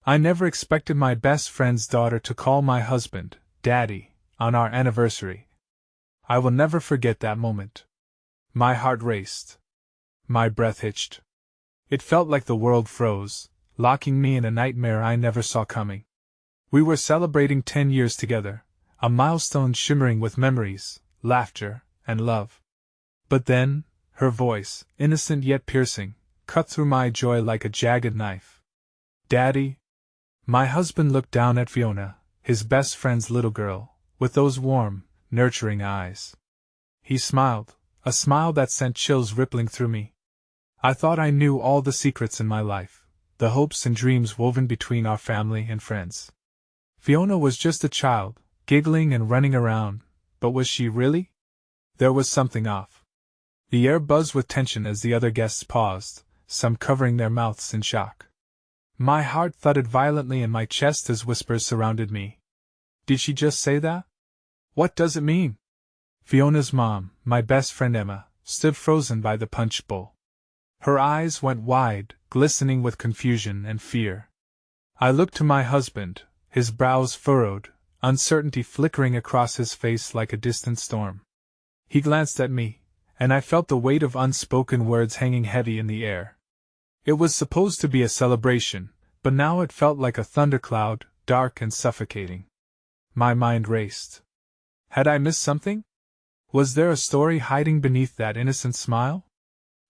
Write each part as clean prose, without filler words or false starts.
I never expected my best friend's daughter to call my husband Daddy on our anniversary. I will never forget that moment. My heart raced. My breath hitched. It felt like the world froze, locking me in a nightmare I never saw coming. We were celebrating 10 years together, a milestone shimmering with memories, laughter, and love. But then, her voice, innocent yet piercing, cut through my joy like a jagged knife. Daddy? My husband looked down at Fiona, his best friend's little girl, with those warm, nurturing eyes. He smiled, a smile that sent chills rippling through me. I thought I knew all the secrets in my life, the hopes and dreams woven between our family and friends. Fiona was just a child, giggling and running around, but was she really? There was something off. The air buzzed with tension as the other guests paused, some covering their mouths in shock. My heart thudded violently in my chest as whispers surrounded me. Did she just say that? What does it mean? Fiona's mom, my best friend Emma, stood frozen by the punch bowl. Her eyes went wide, glistening with confusion and fear. I looked to my husband, his brows furrowed, uncertainty flickering across his face like a distant storm. He glanced at me, and I felt the weight of unspoken words hanging heavy in the air. It was supposed to be a celebration, but now it felt like a thundercloud, dark and suffocating. My mind raced. Had I missed something? Was there a story hiding beneath that innocent smile?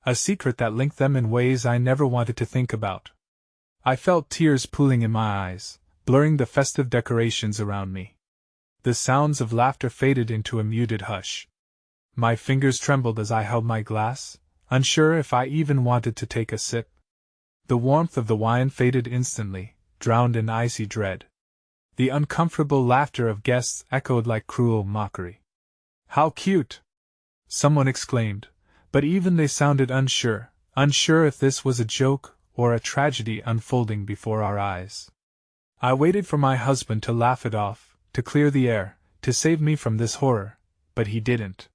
A secret that linked them in ways I never wanted to think about. I felt tears pooling in my eyes, blurring the festive decorations around me. The sounds of laughter faded into a muted hush. My fingers trembled as I held my glass, unsure if I even wanted to take a sip. The warmth of the wine faded instantly, drowned in icy dread. The uncomfortable laughter of guests echoed like cruel mockery. "How cute!" someone exclaimed, but even they sounded unsure if this was a joke or a tragedy unfolding before our eyes. I waited for my husband to laugh it off, to clear the air, to save me from this horror, but he didn't.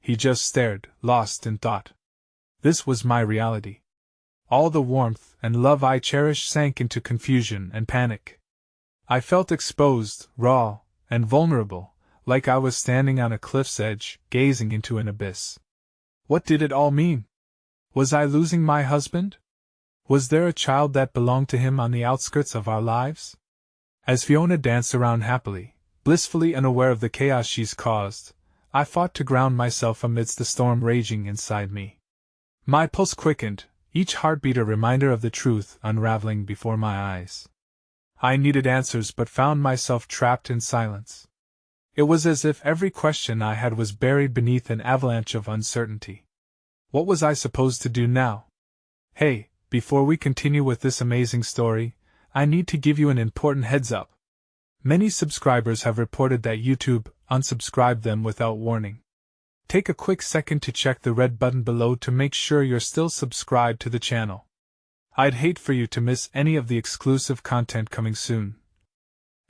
He just stared, lost in thought. This was my reality. All the warmth and love I cherished sank into confusion and panic. I felt exposed, raw, and vulnerable, like I was standing on a cliff's edge, gazing into an abyss. What did it all mean? Was I losing my husband? Was there a child that belonged to him on the outskirts of our lives? As Fiona danced around happily, blissfully unaware of the chaos she's caused, I fought to ground myself amidst the storm raging inside me. My pulse quickened, each heartbeat a reminder of the truth unraveling before my eyes. I needed answers but found myself trapped in silence. It was as if every question I had was buried beneath an avalanche of uncertainty. What was I supposed to do now? Hey, before we continue with this amazing story, I need to give you an important heads up. Many subscribers have reported that YouTube unsubscribed them without warning. Take a quick second to check the red button below to make sure you're still subscribed to the channel. I'd hate for you to miss any of the exclusive content coming soon.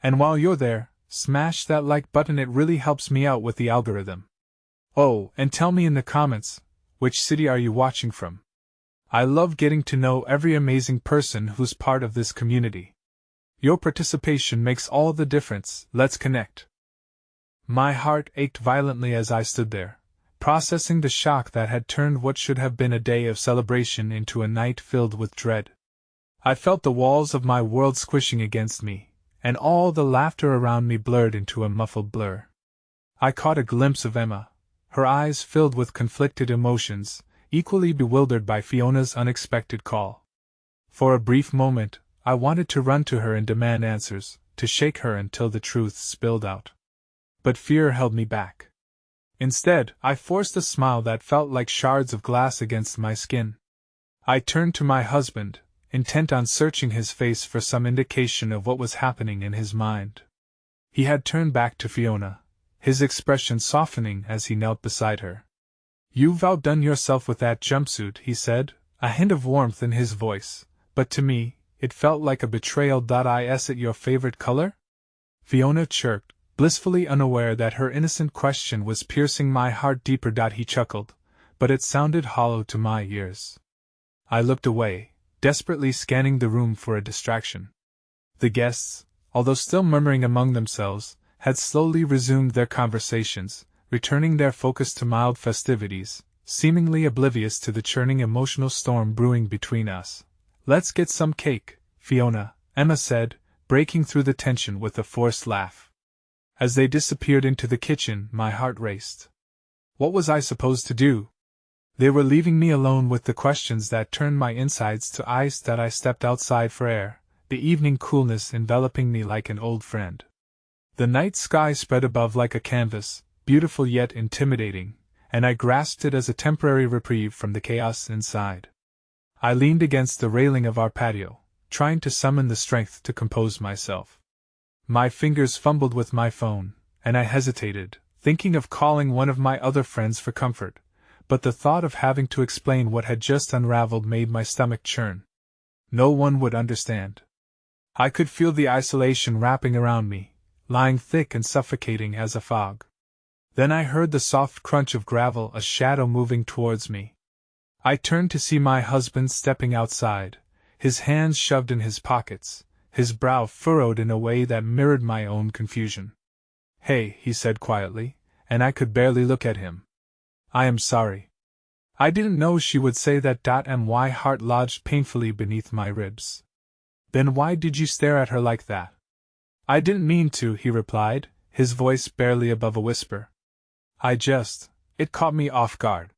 And while you're there, smash that like button, it really helps me out with the algorithm. Oh, and tell me in the comments, which city are you watching from? I love getting to know every amazing person who's part of this community. Your participation makes all the difference. Let's connect. My heart ached violently as I stood there, processing the shock that had turned what should have been a day of celebration into a night filled with dread. I felt the walls of my world squishing against me, and all the laughter around me blurred into a muffled blur. I caught a glimpse of Emma, her eyes filled with conflicted emotions, equally bewildered by Fiona's unexpected call. For a brief moment, I wanted to run to her and demand answers, to shake her until the truth spilled out. But fear held me back. Instead, I forced a smile that felt like shards of glass against my skin. I turned to my husband, intent on searching his face for some indication of what was happening in his mind. He had turned back to Fiona, his expression softening as he knelt beside her. "You've outdone yourself with that jumpsuit," he said, a hint of warmth in his voice, but to me, it felt like a betrayal. Is it your favorite color? Fiona chirped, blissfully unaware that her innocent question was piercing my heart deeper. He chuckled, but it sounded hollow to my ears. I looked away, desperately scanning the room for a distraction. The guests, although still murmuring among themselves, had slowly resumed their conversations, returning their focus to mild festivities, seemingly oblivious to the churning emotional storm brewing between us. "Let's get some cake, Fiona," Emma said, breaking through the tension with a forced laugh. As they disappeared into the kitchen, my heart raced. What was I supposed to do? They were leaving me alone with the questions that turned my insides to ice that I stepped outside for air, the evening coolness enveloping me like an old friend. The night sky spread above like a canvas, beautiful yet intimidating, and I grasped it as a temporary reprieve from the chaos inside. I leaned against the railing of our patio, trying to summon the strength to compose myself. My fingers fumbled with my phone, and I hesitated, thinking of calling one of my other friends for comfort, but the thought of having to explain what had just unraveled made my stomach churn. No one would understand. I could feel the isolation wrapping around me, lying thick and suffocating as a fog. Then I heard the soft crunch of gravel, a shadow moving towards me. I turned to see my husband stepping outside, his hands shoved in his pockets, his brow furrowed in a way that mirrored my own confusion. "Hey," he said quietly, and I could barely look at him. "I am sorry." I didn't know she would say that. My heart lodged painfully beneath my ribs. "Then why did you stare at her like that?" "I didn't mean to," he replied, his voice barely above a whisper. It caught me off guard."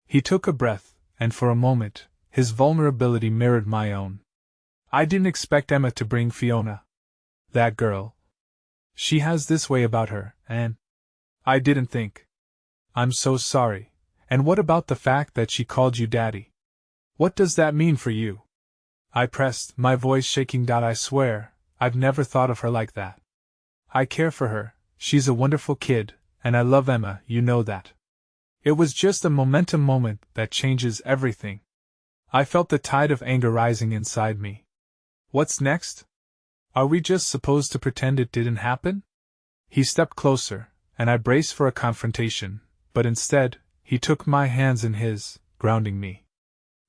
He took a breath, and for a moment, his vulnerability mirrored my own. "I didn't expect Emma to bring Fiona. That girl. She has this way about her, and I didn't think." "I'm so sorry. And what about the fact that she called you Daddy? What does that mean for you?" I pressed, my voice shaking. "I swear, I've never thought of her like that. I care for her, she's a wonderful kid, and I love Emma, you know that. It was just a momentum moment that changes everything." I felt the tide of anger rising inside me. "What's next? Are we just supposed to pretend it didn't happen?" He stepped closer, and I braced for a confrontation, but instead, he took my hands in his, grounding me.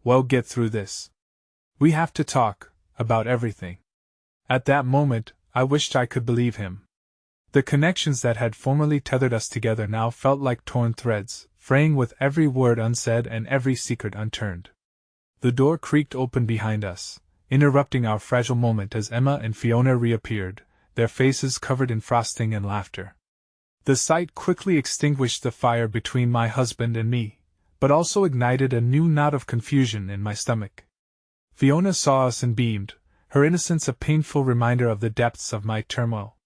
"Well, get through this. We have to talk about everything." At that moment, I wished I could believe him. The connections that had formerly tethered us together now felt like torn threads, fraying with every word unsaid and every secret unturned. The door creaked open behind us, interrupting our fragile moment as Emma and Fiona reappeared, their faces covered in frosting and laughter. The sight quickly extinguished the fire between my husband and me, but also ignited a new knot of confusion in my stomach. Fiona saw us and beamed, her innocence a painful reminder of the depths of my turmoil.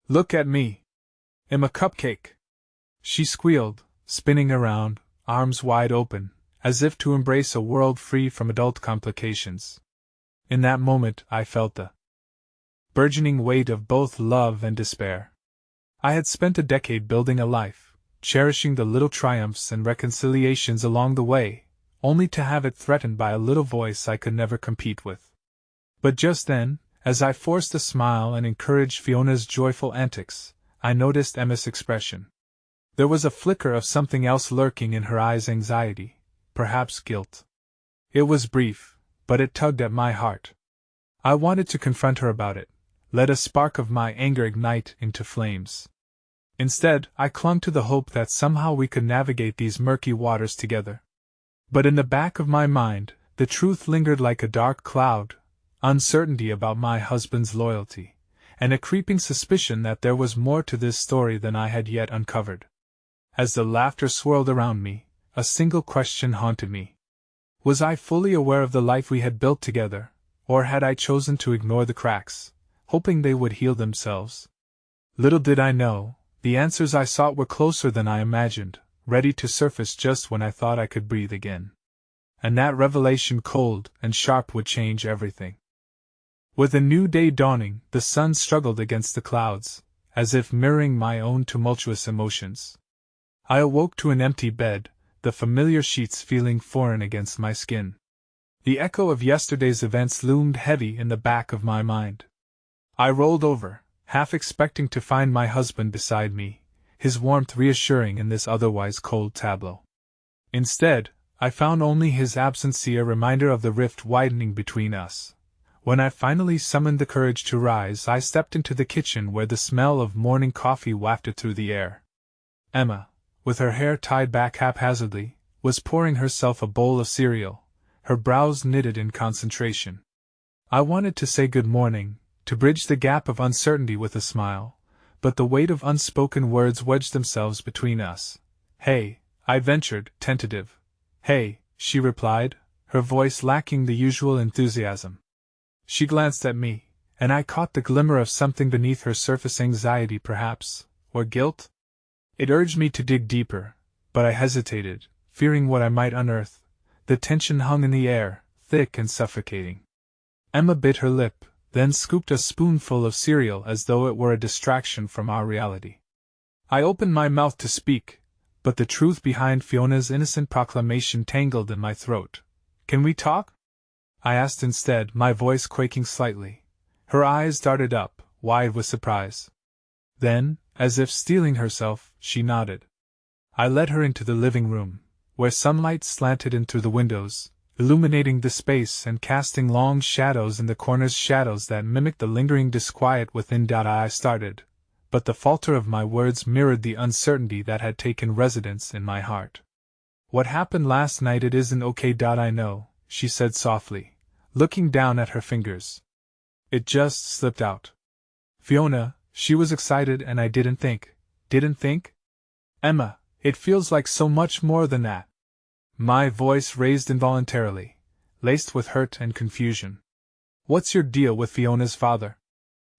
"Look at me. I'm a cupcake," she squealed, spinning around, arms wide open, as if to embrace a world free from adult complications. In that moment, I felt the burgeoning weight of both love and despair. I had spent a decade building a life, cherishing the little triumphs and reconciliations along the way, only to have it threatened by a little voice I could never compete with. But just then, as I forced a smile and encouraged Fiona's joyful antics, I noticed Emma's expression. There was a flicker of something else lurking in her eyes, anxiety, perhaps guilt. It was brief, but it tugged at my heart. I wanted to confront her about it, let a spark of my anger ignite into flames. Instead, I clung to the hope that somehow we could navigate these murky waters together. But in the back of my mind, the truth lingered like a dark cloud, uncertainty about my husband's loyalty, and a creeping suspicion that there was more to this story than I had yet uncovered. As the laughter swirled around me, a single question haunted me. Was I fully aware of the life we had built together, or had I chosen to ignore the cracks, hoping they would heal themselves? Little did I know, the answers I sought were closer than I imagined, ready to surface just when I thought I could breathe again. And that revelation, cold and sharp, would change everything. With a new day dawning, the sun struggled against the clouds, as if mirroring my own tumultuous emotions. I awoke to an empty bed, the familiar sheets feeling foreign against my skin. The echo of yesterday's events loomed heavy in the back of my mind. I rolled over, half expecting to find my husband beside me, his warmth reassuring in this otherwise cold tableau. Instead, I found only his absence a reminder of the rift widening between us, When I finally summoned the courage to rise, I stepped into the kitchen where the smell of morning coffee wafted through the air. Emma, with her hair tied back haphazardly, was pouring herself a bowl of cereal, her brows knitted in concentration. I wanted to say good morning, to bridge the gap of uncertainty with a smile, but the weight of unspoken words wedged themselves between us. "Hey," I ventured, tentative. "Hey," she replied, her voice lacking the usual enthusiasm. She glanced at me, and I caught the glimmer of something beneath her surface, anxiety perhaps, or guilt. It urged me to dig deeper, but I hesitated, fearing what I might unearth. The tension hung in the air, thick and suffocating. Emma bit her lip, then scooped a spoonful of cereal as though it were a distraction from our reality. I opened my mouth to speak, but the truth behind Fiona's innocent proclamation tangled in my throat. "Can we talk?" I asked instead, my voice quaking slightly. Her eyes darted up, wide with surprise. Then, as if steeling herself, she nodded. I led her into the living room, where sunlight slanted in through the windows, illuminating the space and casting long shadows in the corners, shadows that mimicked the lingering disquiet within. I started, but the falter of my words mirrored the uncertainty that had taken residence in my heart. "What happened last night, it isn't okay. I know," she said softly, looking down at her fingers. "It just slipped out." "Fiona," she was excited, "and I didn't think. Emma, it feels like so much more than that." My voice raised involuntarily, laced with hurt and confusion. "What's your deal with Fiona's father?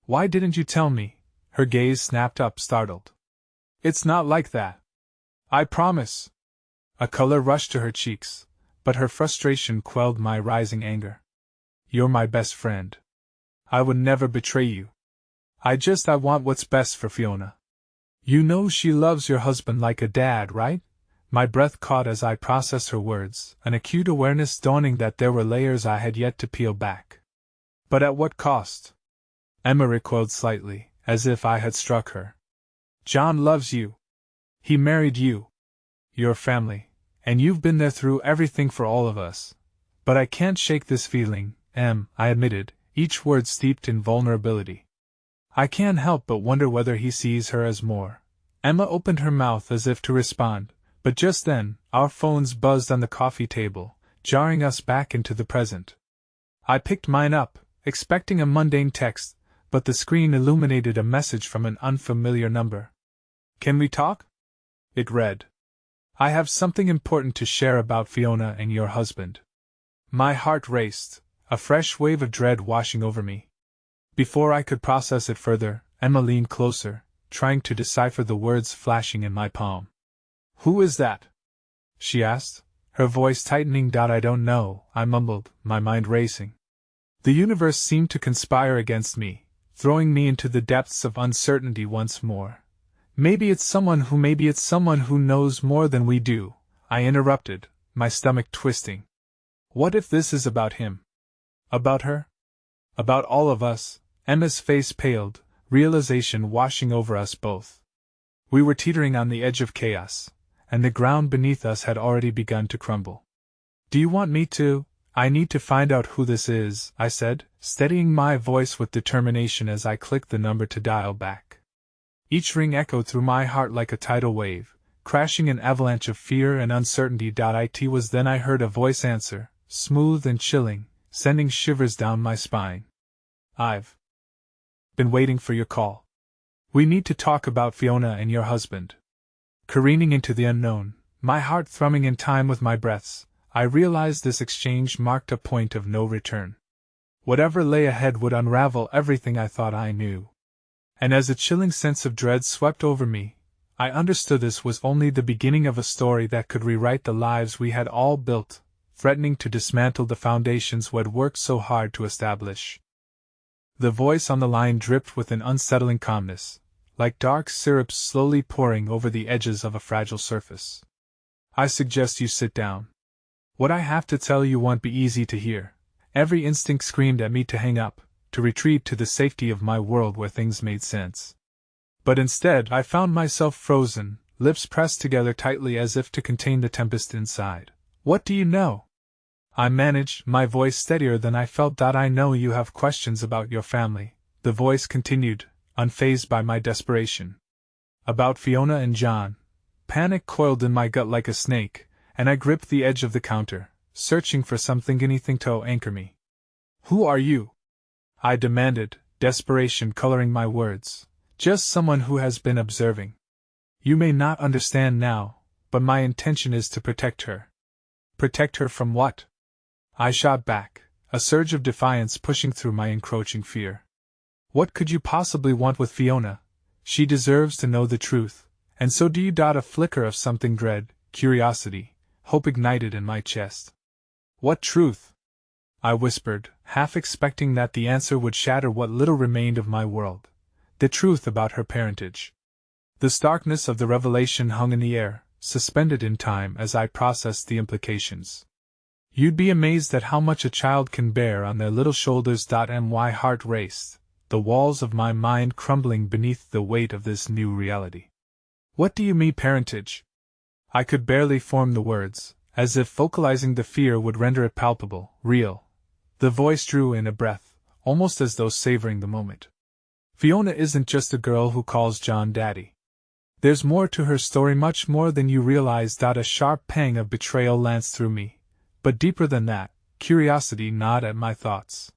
Why didn't you tell me?" Her gaze snapped up, startled. "It's not like that. I promise." A color rushed to her cheeks, but her frustration quelled my rising anger. "You're my best friend. I would never betray you. I want what's best for Fiona. You know she loves your husband like a dad, right?" My breath caught as I processed her words, an acute awareness dawning that there were layers I had yet to peel back. "But at what cost?" Emma recoiled slightly, as if I had struck her. "John loves you. He married you. Your family. And you've been there through everything for all of us. But I can't shake this feeling, I admitted, each word steeped in vulnerability. I can't help but wonder whether he sees her as more." Emma opened her mouth as if to respond, but just then, our phones buzzed on the coffee table, jarring us back into the present. I picked mine up, expecting a mundane text, but the screen illuminated a message from an unfamiliar number. "Can we talk?" It read. "I have something important to share about Fiona and your husband." My heart raced, a fresh wave of dread washing over me. Before I could process it further, Emma leaned closer, trying to decipher the words flashing in my palm. "Who is that?" she asked, her voice tightening. "I don't know," I mumbled, my mind racing. The universe seemed to conspire against me, throwing me into the depths of uncertainty once more. Maybe it's someone who knows more than we do," I interrupted, my stomach twisting. "What if this is about him? About her? About all of us?" Emma's face paled, realization washing over us both. We were teetering on the edge of chaos, and the ground beneath us had already begun to crumble. "Do you want me to? I need to find out who this is," I said, steadying my voice with determination as I clicked the number to dial back. Each ring echoed through my heart like a tidal wave, crashing an avalanche of fear and uncertainty. It was then I heard a voice answer, smooth and chilling, sending shivers down my spine. "I've been waiting for your call. We need to talk about Fiona and your husband." Careening into the unknown, my heart thrumming in time with my breaths, I realized this exchange marked a point of no return. Whatever lay ahead would unravel everything I thought I knew. And as a chilling sense of dread swept over me, I understood this was only the beginning of a story that could rewrite the lives we had all built, threatening to dismantle the foundations we had worked so hard to establish. The voice on the line dripped with an unsettling calmness, like dark syrup slowly pouring over the edges of a fragile surface. "I suggest you sit down. What I have to tell you won't be easy to hear." Every instinct screamed at me to hang up, to retreat to the safety of my world where things made sense. But instead I found myself frozen, lips pressed together tightly as if to contain the tempest inside. "What do you know?" I managed, my voice steadier than I felt. I know you have questions about your family, the voice continued, unfazed by my desperation. About Fiona and John. Panic coiled in my gut like a snake, and I gripped the edge of the counter, searching for anything to anchor me. Who are you? I demanded, desperation coloring my words. Just someone who has been observing. You may not understand now, but my intention is to protect her. Protect her from what? I shot back, a surge of defiance pushing through my encroaching fear. What could you possibly want with Fiona? She deserves to know the truth, and so do you. A flicker of something dread, curiosity, hope ignited in my chest. What truth? I whispered, half expecting that the answer would shatter what little remained of my world. The truth about her parentage. The starkness of the revelation hung in the air, suspended in time as I processed the implications. You'd be amazed at how much a child can bear on their little shoulders. My heart raced, the walls of my mind crumbling beneath the weight of this new reality. What do you mean, parentage? I could barely form the words, as if vocalizing the fear would render it palpable, real. The voice drew in a breath, almost as though savoring the moment. Fiona isn't just a girl who calls John daddy. There's more to her story, much more than you realize. A sharp pang of betrayal lanced through me, but deeper than that, curiosity gnawed at my thoughts.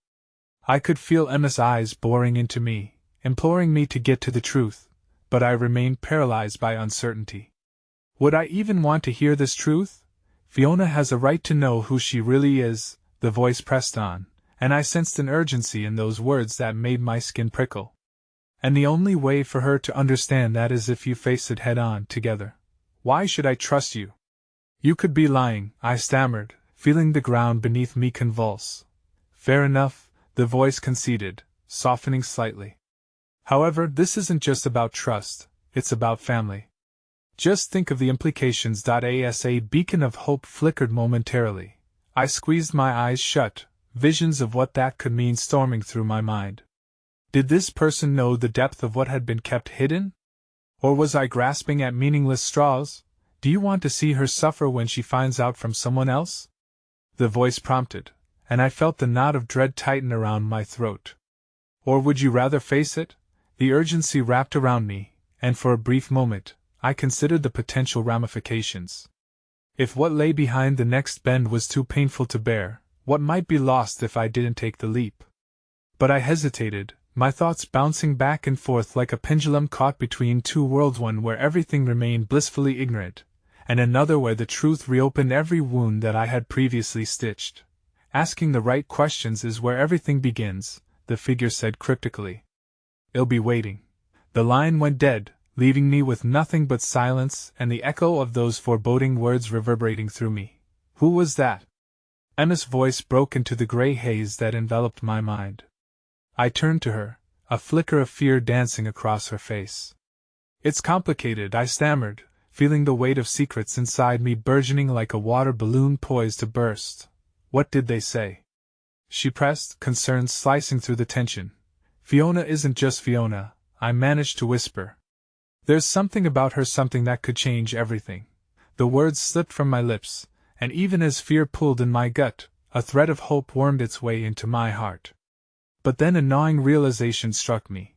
I could feel Emma's eyes boring into me, imploring me to get to the truth, but I remained paralyzed by uncertainty. Would I even want to hear this truth? Fiona has a right to know who she really is, the voice pressed on, and I sensed an urgency in those words that made my skin prickle. And the only way for her to understand that is if you face it head on together. Why should I trust you? You could be lying, I stammered, feeling the ground beneath me convulse. Fair enough, the voice conceded, softening slightly. However, this isn't just about trust, it's about family. Just think of the implications. A beacon of hope flickered momentarily. I squeezed my eyes shut, visions of what that could mean storming through my mind. Did this person know the depth of what had been kept hidden? Or was I grasping at meaningless straws? Do you want to see her suffer when she finds out from someone else? The voice prompted, and I felt the knot of dread tighten around my throat. Or would you rather face it? The urgency wrapped around me, and for a brief moment, I considered the potential ramifications. If what lay behind the next bend was too painful to bear, what might be lost if I didn't take the leap? But I hesitated, my thoughts bouncing back and forth like a pendulum caught between two worlds, one where everything remained blissfully ignorant, and another where the truth reopened every wound that I had previously stitched. Asking the right questions is where everything begins, the figure said cryptically. I'll be waiting. The line went dead, leaving me with nothing but silence and the echo of those foreboding words reverberating through me. Who was that? Emma's voice broke into the gray haze that enveloped my mind. I turned to her, a flicker of fear dancing across her face. It's complicated, I stammered, feeling the weight of secrets inside me burgeoning like a water balloon poised to burst. What did they say? She pressed, concern slicing through the tension. Fiona isn't just Fiona, I managed to whisper. There's something about her, something that could change everything. The words slipped from my lips, and even as fear pulled in my gut, a thread of hope wormed its way into my heart. But then a gnawing realization struck me.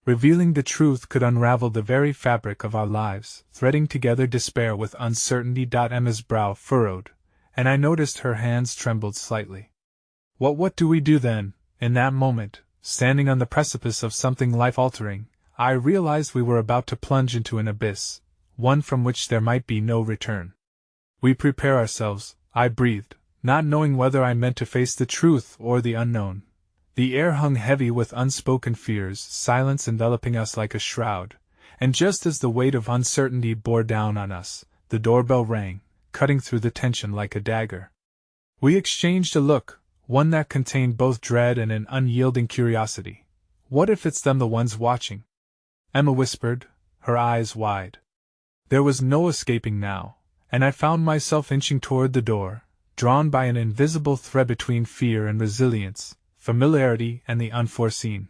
Revealing the truth could unravel the very fabric of our lives, threading together despair with uncertainty. Emma's brow furrowed, and I noticed her hands trembled slightly. What do we do then? In that moment, standing on the precipice of something life-altering, I realized we were about to plunge into an abyss, one from which there might be no return. We prepare ourselves, I breathed, not knowing whether I meant to face the truth or the unknown. The air hung heavy with unspoken fears, silence enveloping us like a shroud, and just as the weight of uncertainty bore down on us, the doorbell rang, cutting through the tension like a dagger. We exchanged a look, one that contained both dread and an unyielding curiosity. What if it's them, the ones watching? Emma whispered, her eyes wide. There was no escaping now, and I found myself inching toward the door, drawn by an invisible thread between fear and resilience, familiarity and the unforeseen.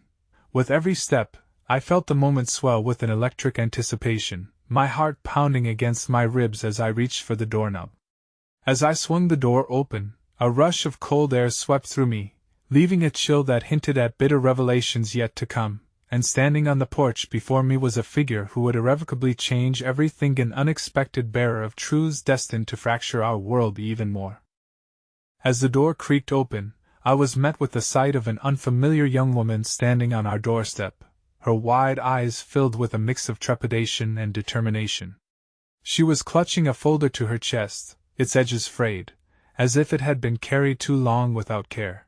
With every step, I felt the moment swell with an electric anticipation, my heart pounding against my ribs as I reached for the doorknob. As I swung the door open, a rush of cold air swept through me, leaving a chill that hinted at bitter revelations yet to come, and standing on the porch before me was a figure who would irrevocably change everything, an unexpected bearer of truths destined to fracture our world even more. As the door creaked open, I was met with the sight of an unfamiliar young woman standing on our doorstep, her wide eyes filled with a mix of trepidation and determination. She was clutching a folder to her chest, its edges frayed, as if it had been carried too long without care.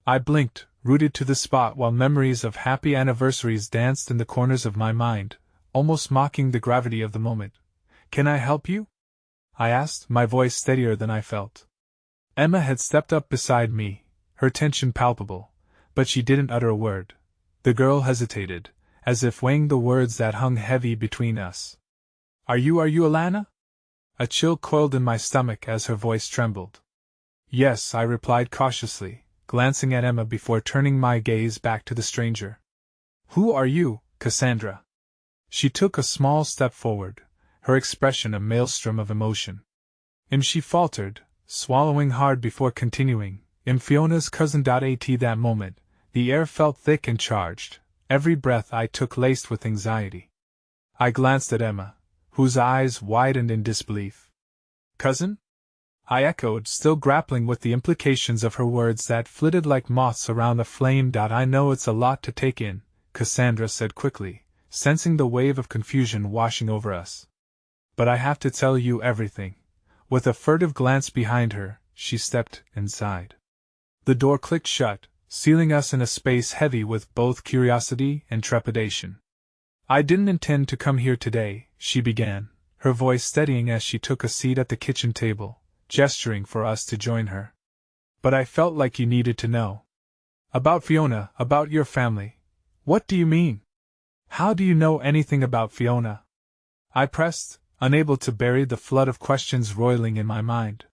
I blinked, rooted to the spot, while memories of happy anniversaries danced in the corners of my mind, almost mocking the gravity of the moment. "Can I help you?" I asked, my voice steadier than I felt. Emma had stepped up beside me, her tension palpable, but she didn't utter a word. The girl hesitated, as if weighing the words that hung heavy between us. Are you Alana?" A chill coiled in my stomach as her voice trembled. "Yes," I replied cautiously, glancing at Emma before turning my gaze back to the stranger. "Who are you, Cassandra?" She took a small step forward, her expression a maelstrom of emotion. She faltered, swallowing hard before continuing. "I'm Fiona's cousin." At that moment, the air felt thick and charged, every breath I took laced with anxiety. I glanced at Emma, whose eyes widened in disbelief. "Cousin?" I echoed, still grappling with the implications of her words that flitted like moths around a flame. "I know it's a lot to take in," Cassandra said quickly, sensing the wave of confusion washing over us. "But I have to tell you everything." With a furtive glance behind her, she stepped inside. The door clicked shut, sealing us in a space heavy with both curiosity and trepidation. "I didn't intend to come here today," she began, her voice steadying as she took a seat at the kitchen table, gesturing for us to join her. "But I felt like you needed to know. About Fiona, about your family." "What do you mean? How do you know anything about Fiona?" I pressed, unable to bury the flood of questions roiling in my mind.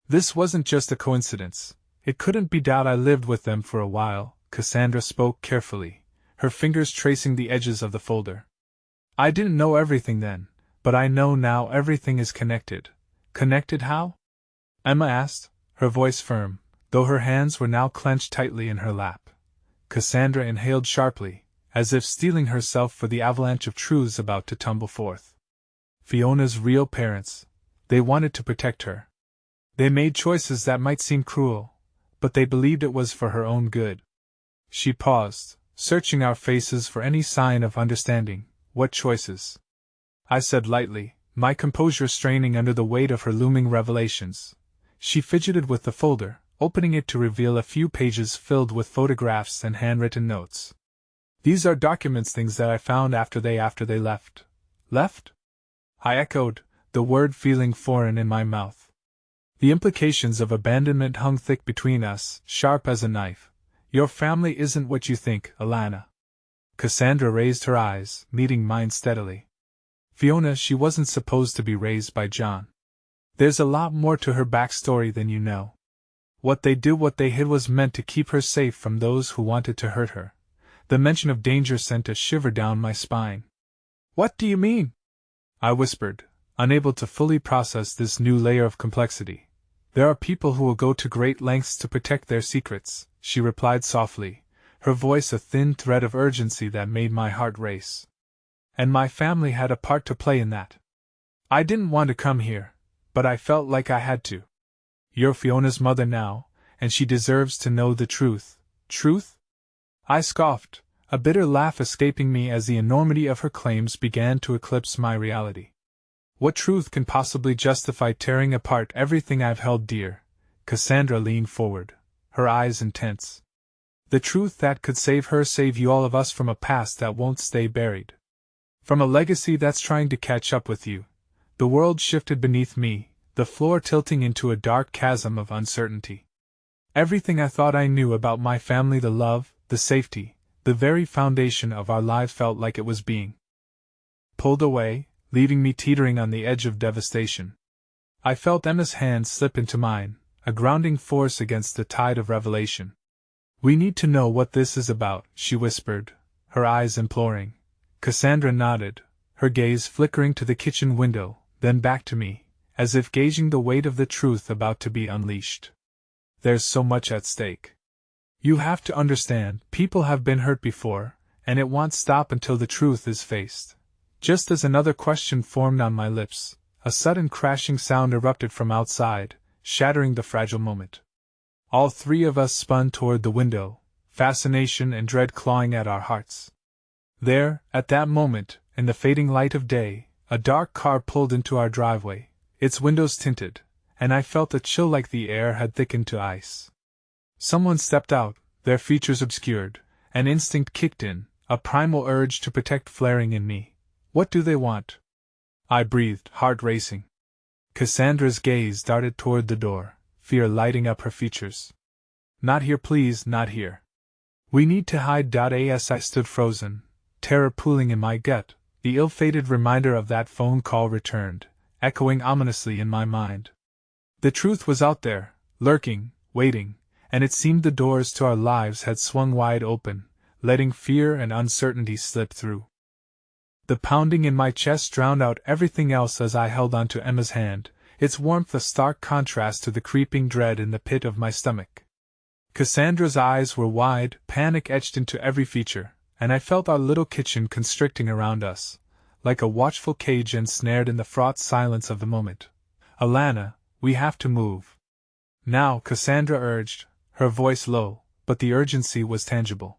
"This wasn't just a coincidence. It couldn't be doubt. I lived with them for a while," Cassandra spoke carefully, her fingers tracing the edges of the folder. "I didn't know everything then, but I know now. Everything is connected." "Connected how?" Emma asked, her voice firm, though her hands were now clenched tightly in her lap. Cassandra inhaled sharply, as if steeling herself for the avalanche of truths about to tumble forth. "Fiona's real parents. They wanted to protect her. They made choices that might seem cruel, but they believed it was for her own good." She paused, searching our faces for any sign of understanding. "What choices?" I said lightly, my composure straining under the weight of her looming revelations. She fidgeted with the folder, opening it to reveal a few pages filled with photographs and handwritten notes. "These are documents, things that I found after they left." "Left?" I echoed, the word feeling foreign in my mouth. The implications of abandonment hung thick between us, sharp as a knife. "Your family isn't what you think, Alana." Cassandra raised her eyes, meeting mine steadily. "Fiona, she wasn't supposed to be raised by John. There's a lot more to her backstory than you know. What they did, what they hid, was meant to keep her safe from those who wanted to hurt her." The mention of danger sent a shiver down my spine. "What do you mean?" I whispered, unable to fully process this new layer of complexity. "There are people who will go to great lengths to protect their secrets," she replied softly, her voice a thin thread of urgency that made my heart race. "And my family had a part to play in that. I didn't want to come here, but I felt like I had to. You're Fiona's mother now, and she deserves to know the truth." "Truth?" I scoffed, a bitter laugh escaping me as the enormity of her claims began to eclipse my reality. "What truth can possibly justify tearing apart everything I've held dear?" Cassandra leaned forward, her eyes intense. "The truth that could save her, save you, all of us, from a past that won't stay buried. From a legacy that's trying to catch up with you." The world shifted beneath me, the floor tilting into a dark chasm of uncertainty. Everything I thought I knew about my family, the love, the safety, the very foundation of our lives, felt like it was being pulled away, leaving me teetering on the edge of devastation. I felt Emma's hand slip into mine, a grounding force against the tide of revelation. "We need to know what this is about," she whispered, her eyes imploring. Cassandra nodded, her gaze flickering to the kitchen window, then back to me, as if gauging the weight of the truth about to be unleashed. There's so much at stake. You have to understand, people have been hurt before, and it won't stop until the truth is faced. Just as another question formed on my lips, a sudden crashing sound erupted from outside, shattering the fragile moment. All three of us spun toward the window, fascination and dread clawing at our hearts. There, at that moment, in the fading light of day, a dark car pulled into our driveway, its windows tinted, and I felt a chill like the air had thickened to ice. Someone stepped out, their features obscured. An instinct kicked in, a primal urge to protect flaring in me. What do they want? I breathed, heart racing. Cassandra's gaze darted toward the door, fear lighting up her features. Not here, please, not here. We need to hide. As I stood frozen, terror pooling in my gut, the ill-fated reminder of that phone call returned, echoing ominously in my mind. The truth was out there, lurking, waiting, and it seemed the doors to our lives had swung wide open, letting fear and uncertainty slip through. The pounding in my chest drowned out everything else as I held onto Emma's hand, its warmth a stark contrast to the creeping dread in the pit of my stomach. Cassandra's eyes were wide, panic etched into every feature, and I felt our little kitchen constricting around us, like a watchful cage ensnared in the fraught silence of the moment. Alana, we have to move. Now, Cassandra urged, her voice low, but the urgency was tangible.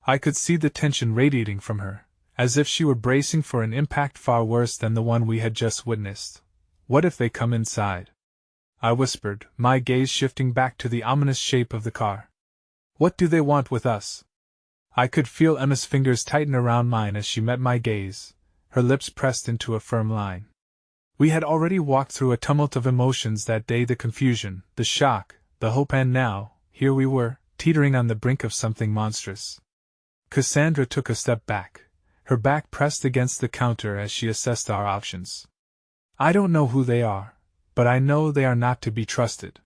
I could see the tension radiating from her, as if she were bracing for an impact far worse than the one we had just witnessed. What if they come inside? I whispered, my gaze shifting back to the ominous shape of the car. What do they want with us? I could feel Emma's fingers tighten around mine as she met my gaze, her lips pressed into a firm line. We had already walked through a tumult of emotions that day, the confusion, the shock, the hope, and now, here we were, teetering on the brink of something monstrous. Cassandra took a step back, her back pressed against the counter as she assessed our options. I don't know who they are, but I know they are not to be trusted.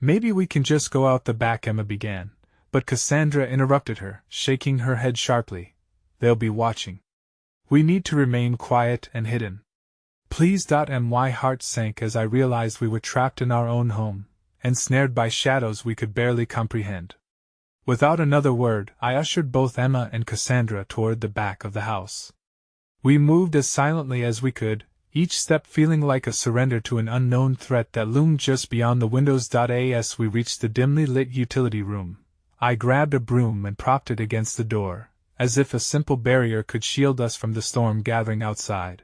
Maybe we can just go out the back, Emma began, but Cassandra interrupted her, shaking her head sharply. They'll be watching. We need to remain quiet and hidden. Please. My heart sank as I realized we were trapped in our own home, ensnared by shadows we could barely comprehend. Without another word, I ushered both Emma and Cassandra toward the back of the house. We moved as silently as we could, each step feeling like a surrender to an unknown threat that loomed just beyond the windows. As we reached the dimly lit utility room, I grabbed a broom and propped it against the door, as if a simple barrier could shield us from the storm gathering outside.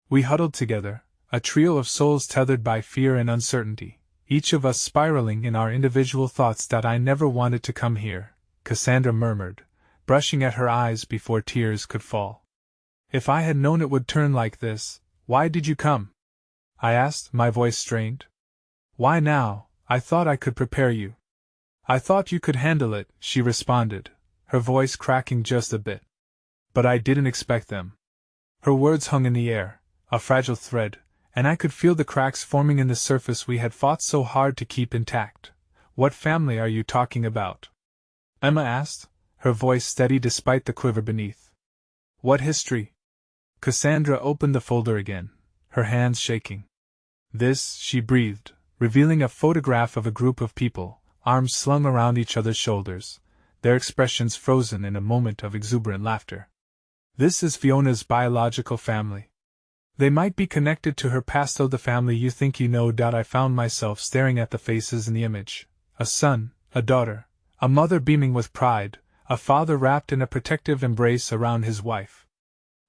We huddled together, a trio of souls tethered by fear and uncertainty, each of us spiraling in our individual thoughts. I never wanted to come here, Cassandra murmured, brushing at her eyes before tears could fall. If I had known it would turn like this, why did you come? I asked, my voice strained. Why now? I thought I could prepare you. I thought you could handle it, she responded, her voice cracking just a bit. But I didn't expect them. Her words hung in the air, a fragile thread, and I could feel the cracks forming in the surface we had fought so hard to keep intact. What family are you talking about? Emma asked, her voice steady despite the quiver beneath. What history? Cassandra opened the folder again, her hands shaking. This, she breathed, revealing a photograph of a group of people, arms slung around each other's shoulders, their expressions frozen in a moment of exuberant laughter. This is Fiona's biological family. They might be connected to her past, though the family you think you know. I found myself staring at the faces in the image. A son, a daughter, a mother beaming with pride, a father wrapped in a protective embrace around his wife.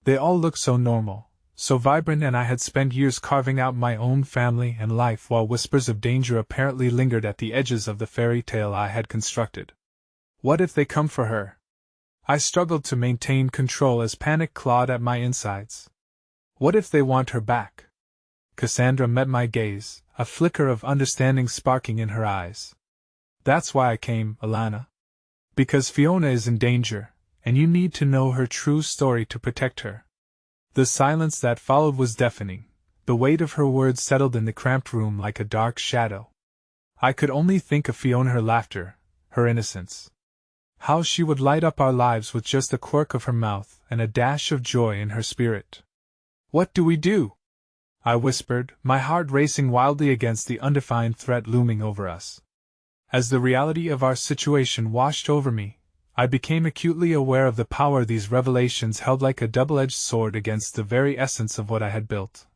They all looked so normal, so vibrant, and I had spent years carving out my own family and life while whispers of danger apparently lingered at the edges of the fairy tale I had constructed. What if they come for her? I struggled to maintain control as panic clawed at my insides. What if they want her back? Cassandra met my gaze, a flicker of understanding sparking in her eyes. That's why I came, Alana. Because Fiona is in danger, and you need to know her true story to protect her. The silence that followed was deafening. The weight of her words settled in the cramped room like a dark shadow. I could only think of Fiona, her laughter, her innocence. How she would light up our lives with just a quirk of her mouth and a dash of joy in her spirit. What do we do? I whispered, my heart racing wildly against the undefined threat looming over us. As the reality of our situation washed over me, I became acutely aware of the power these revelations held, like a double-edged sword against the very essence of what I had built.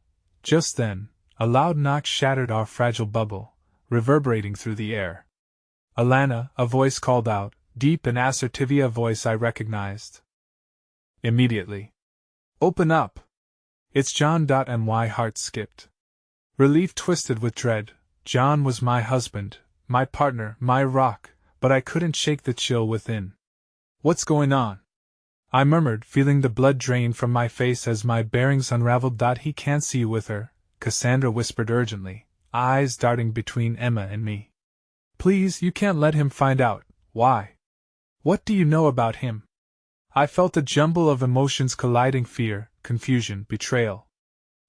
Just then, a loud knock shattered our fragile bubble, reverberating through the air. "Alana," a voice called out, deep and assertive, a voice I recognized. Immediately. "Open up! It's John." And my heart skipped. Relief twisted with dread. John was my husband, my partner, my rock, but I couldn't shake the chill within. "What's going on?" I murmured, feeling the blood drain from my face as my bearings unraveled. "He can't see you with her," Cassandra whispered urgently, eyes darting between Emma and me. "Please, you can't let him find out." "Why? What do you know about him?" I felt a jumble of emotions colliding: fear, confusion, betrayal.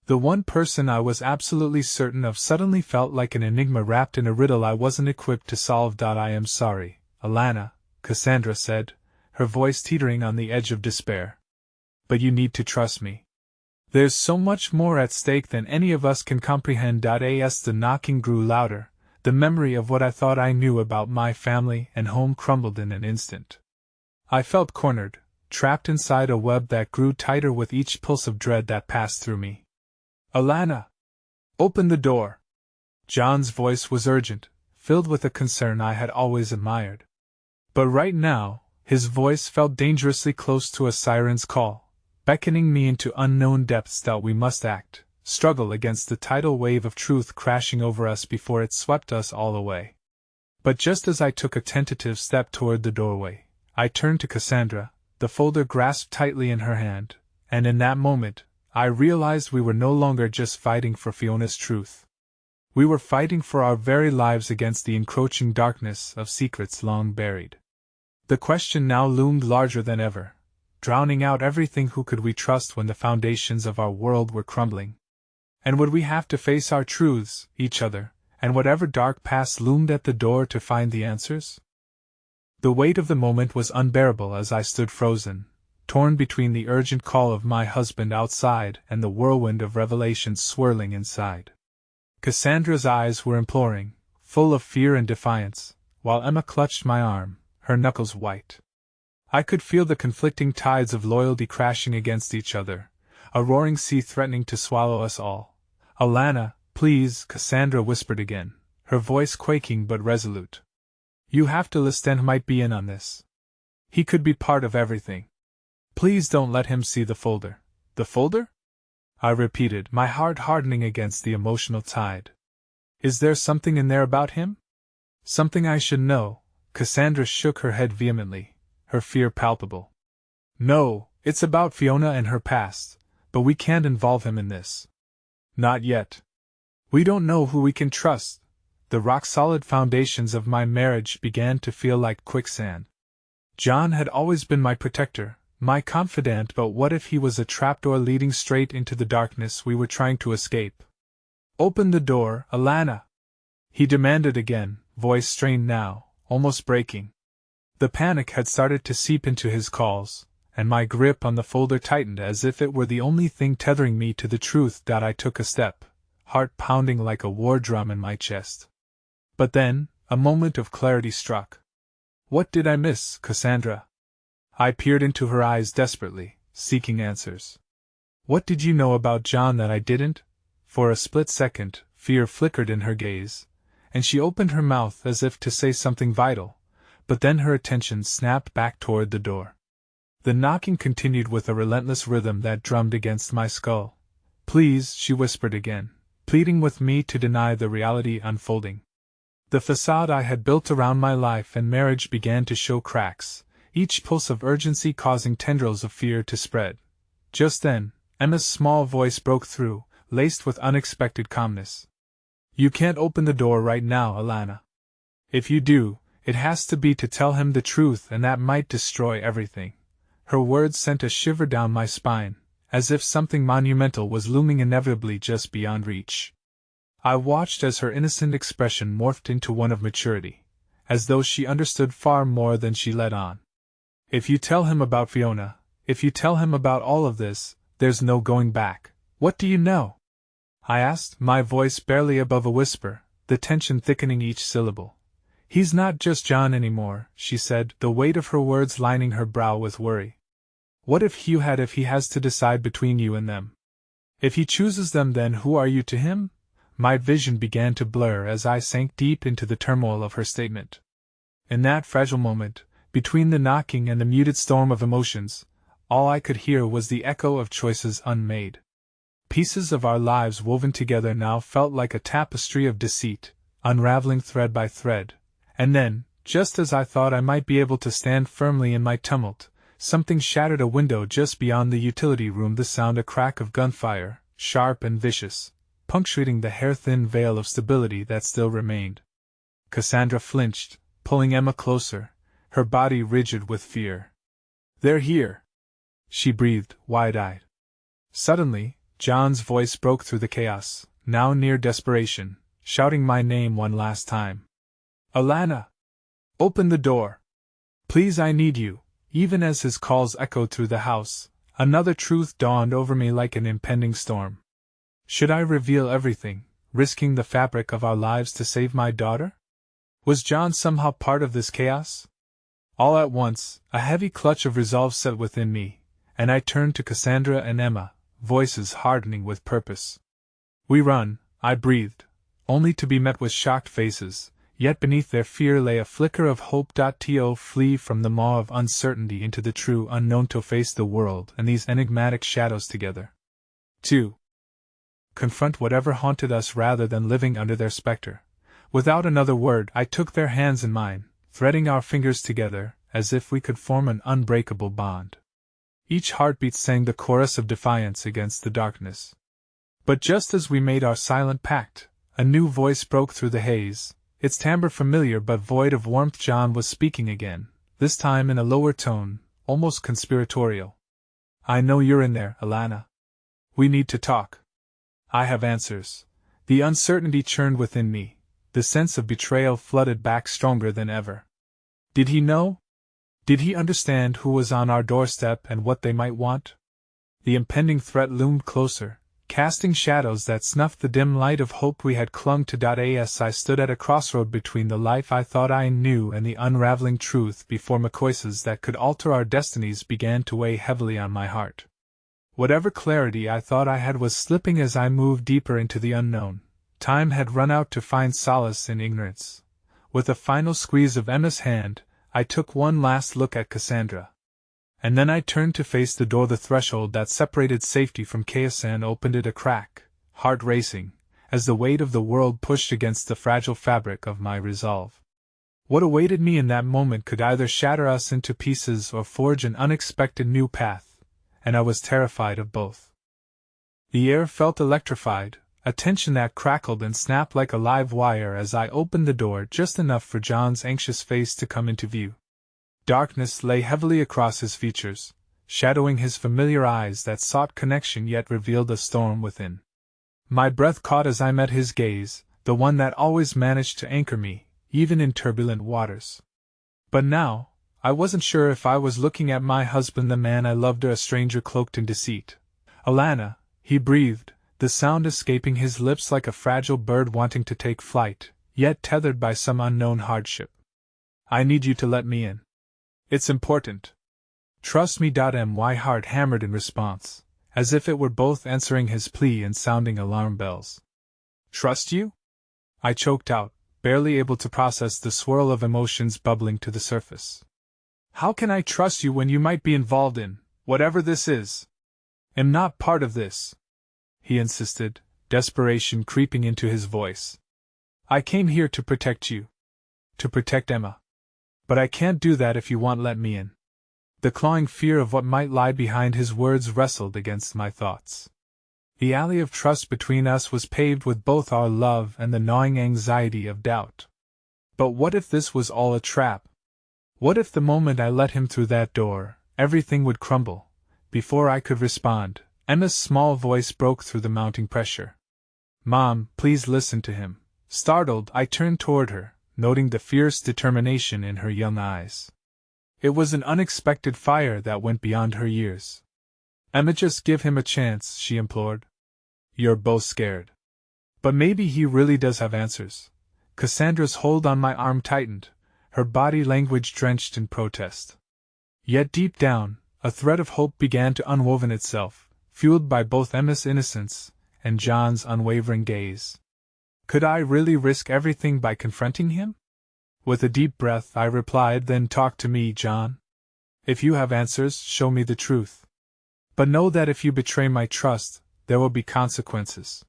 The one person I was absolutely certain of suddenly felt like an enigma wrapped in a riddle I wasn't equipped to solve. "I am sorry, Alana," Cassandra said, her voice teetering on the edge of despair. "But you need to trust me. There's so much more at stake than any of us can comprehend." As the knocking grew louder, the memory of what I thought I knew about my family and home crumbled in an instant. I felt cornered, trapped inside a web that grew tighter with each pulse of dread that passed through me. "Alana! Open the door!" John's voice was urgent, filled with a concern I had always admired. But right now, his voice felt dangerously close to a siren's call, beckoning me into unknown depths. We must act, struggle against the tidal wave of truth crashing over us before it swept us all away. But just as I took a tentative step toward the doorway, I turned to Cassandra, the folder grasped tightly in her hand, and in that moment, I realized we were no longer just fighting for Fiona's truth. We were fighting for our very lives against the encroaching darkness of secrets long buried. The question now loomed larger than ever, drowning out everything. Who could we trust when the foundations of our world were crumbling? And would we have to face our truths, each other, and whatever dark past loomed at the door to find the answers? The weight of the moment was unbearable as I stood frozen, torn between the urgent call of my husband outside and the whirlwind of revelations swirling inside. Cassandra's eyes were imploring, full of fear and defiance, while Emma clutched my arm, her knuckles white. I could feel the conflicting tides of loyalty crashing against each other, a roaring sea threatening to swallow us all. "Alana, please," Cassandra whispered again, her voice quaking but resolute. "You have to listen. Might be in on this. He could be part of everything. Please don't let him see the folder." "The folder?" I repeated, my heart hardening against the emotional tide. "Is there something in there about him? Something I should know?" Cassandra shook her head vehemently, her fear palpable. "No, it's about Fiona and her past, but we can't involve him in this. Not yet. We don't know who we can trust." The rock-solid foundations of my marriage began to feel like quicksand. John had always been my protector, my confidant, but what if he was a trapdoor leading straight into the darkness we were trying to escape? "Open the door, Alana!" he demanded again, voice strained now, almost breaking. The panic had started to seep into his calls, and my grip on the folder tightened as if it were the only thing tethering me to the truth. I took a step, heart pounding like a war drum in my chest. But then, a moment of clarity struck. What did I miss, Cassandra? I peered into her eyes desperately, seeking answers. What did you know about John that I didn't? For a split second, fear flickered in her gaze, and she opened her mouth as if to say something vital, but then her attention snapped back toward the door. The knocking continued with a relentless rhythm that drummed against my skull. "Please," she whispered again, pleading with me to deny the reality unfolding. The facade I had built around my life and marriage began to show cracks, each pulse of urgency causing tendrils of fear to spread. Just then, Emma's small voice broke through, laced with unexpected calmness. "You can't open the door right now, Alana. If you do, it has to be to tell him the truth, and that might destroy everything." Her words sent a shiver down my spine, as if something monumental was looming inevitably just beyond reach. I watched as her innocent expression morphed into one of maturity, as though she understood far more than she let on. "If you tell him about Fiona, if you tell him about all of this, there's no going back. What do you know?" I asked, my voice barely above a whisper, the tension thickening each syllable. He's not just John anymore, she said, the weight of her words lining her brow with worry. What if he has to decide between you and them? If he chooses them, then who are you to him? My vision began to blur as I sank deep into the turmoil of her statement. In that fragile moment, between the knocking and the muted storm of emotions, all I could hear was the echo of choices unmade. Pieces of our lives woven together now felt like a tapestry of deceit, unraveling thread by thread, and then, just as I thought I might be able to stand firmly in my tumult, something shattered a window just beyond the utility room, the sound a crack of gunfire, sharp and vicious, punctuating the hair-thin veil of stability that still remained. Cassandra flinched, pulling Emma closer, her body rigid with fear. "They're here," she breathed, wide-eyed. Suddenly, John's voice broke through the chaos, now near desperation, shouting my name one last time. "Alana! Open the door! Please, I need you!" Even as his calls echoed through the house, another truth dawned over me like an impending storm. Should I reveal everything, risking the fabric of our lives to save my daughter? Was John somehow part of this chaos? All at once, a heavy clutch of resolve set within me, and I turned to Cassandra and Emma, voices hardening with purpose. "We run," I breathed, only to be met with shocked faces, yet beneath their fear lay a flicker of hope. To flee from the maw of uncertainty into the true unknown, to face the world and these enigmatic shadows together. 2. Confront whatever haunted us rather than living under their specter. Without another word, I took their hands in mine, threading our fingers together, as if we could form an unbreakable bond. Each heartbeat sang the chorus of defiance against the darkness. But just as we made our silent pact, a new voice broke through the haze, its timbre familiar but void of warmth. John was speaking again, this time in a lower tone, almost conspiratorial. "I know you're in there, Alana. We need to talk. I have answers." The uncertainty churned within me, the sense of betrayal flooded back stronger than ever. Did he know? Did he understand who was on our doorstep and what they might want? The impending threat loomed closer, casting shadows that snuffed the dim light of hope we had clung to. As I stood at a crossroad between the life I thought I knew and the unraveling truth before McCoy's that could alter our destinies began to weigh heavily on my heart. Whatever clarity I thought I had was slipping as I moved deeper into the unknown. Time had run out to find solace in ignorance. With a final squeeze of Emma's hand, I took one last look at Cassandra. And then I turned to face the door. The threshold that separated safety from chaos and opened it a crack, heart racing, as the weight of the world pushed against the fragile fabric of my resolve. What awaited me in that moment could either shatter us into pieces or forge an unexpected new path, and I was terrified of both. The air felt electrified, a tension that crackled and snapped like a live wire as I opened the door just enough for John's anxious face to come into view. Darkness lay heavily across his features, shadowing his familiar eyes that sought connection yet revealed a storm within. My breath caught as I met his gaze, the one that always managed to anchor me, even in turbulent waters. But now, I wasn't sure if I was looking at my husband, the man I loved, or a stranger cloaked in deceit. "Alana," he breathed, the sound escaping his lips like a fragile bird wanting to take flight, yet tethered by some unknown hardship. "I need you to let me in. It's important. Trust me." My heart hammered in response, as if it were both answering his plea and sounding alarm bells. "Trust you?" I choked out, barely able to process the swirl of emotions bubbling to the surface. "How can I trust you when you might be involved in whatever this is?" "Am not part of this," he insisted, desperation creeping into his voice. "I came here to protect you. To protect Emma. But I can't do that if you won't let me in." The clawing fear of what might lie behind his words wrestled against my thoughts. The alley of trust between us was paved with both our love and the gnawing anxiety of doubt. But what if this was all a trap? What if the moment I let him through that door, everything would crumble? Before I could respond, Emma's small voice broke through the mounting pressure. "Mom, please listen to him." Startled, I turned toward her, noting the fierce determination in her young eyes. It was an unexpected fire that went beyond her years. "Emma, just give him a chance," she implored. "You're both scared." But maybe he really does have answers. Cassandra's hold on my arm tightened, her body language drenched in protest. Yet deep down, a thread of hope began to unwoven itself, fueled by both Emma's innocence and John's unwavering gaze. Could I really risk everything by confronting him? With a deep breath, I replied, "Then talk to me, John. If you have answers, show me the truth. But know that if you betray my trust, there will be consequences."